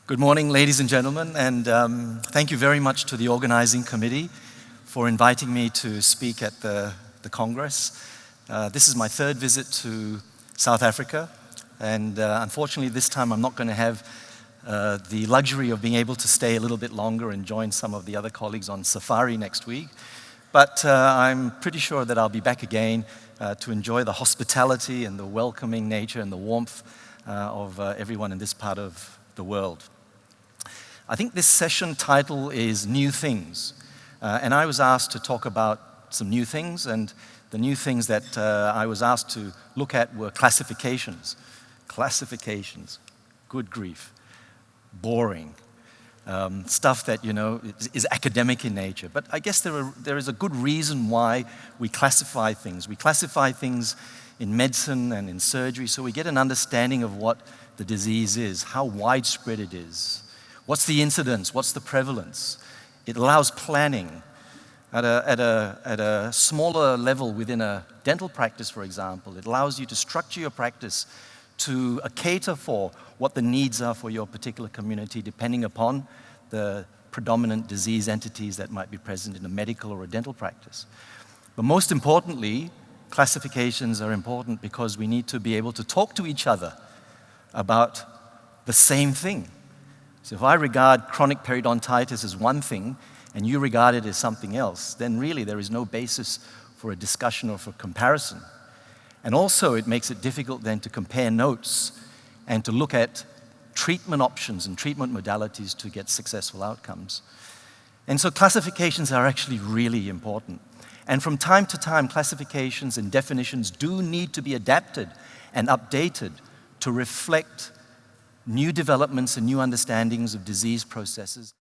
Good morning, ladies and gentlemen, and thank you very much to the organizing committee for inviting me to speak at the Congress. This is my third visit to South Africa, and unfortunately this time I'm not going to have the luxury of being able to stay a little bit longer and join some of the other colleagues on safari next week. But I'm pretty sure that I'll be back again to enjoy the hospitality and the welcoming nature and the warmth of everyone in this part of the world. I think this session title is New Things, and I was asked to talk about some new things, and the new things that I was asked to look at were classifications. Classifications, good grief, boring, stuff that, is academic in nature. But I guess there is a good reason why we classify things. We classify things in medicine and in surgery so we get an understanding of what the disease is, how widespread it is. What's the incidence? What's the prevalence? It allows planning at a smaller level within a dental practice, for example. It allows you to structure your practice to cater for what the needs are for your particular community, depending upon the predominant disease entities that might be present in a medical or a dental practice. But most importantly, classifications are important because we need to be able to talk to each other about the same thing. So if I regard chronic periodontitis as one thing and you regard it as something else, then really there is no basis for a discussion or for comparison. And also it makes it difficult then to compare notes and to look at treatment options and treatment modalities to get successful outcomes. And so classifications are actually really important. And from time to time, classifications and definitions do need to be adapted and updated to reflect new developments and new understandings of disease processes.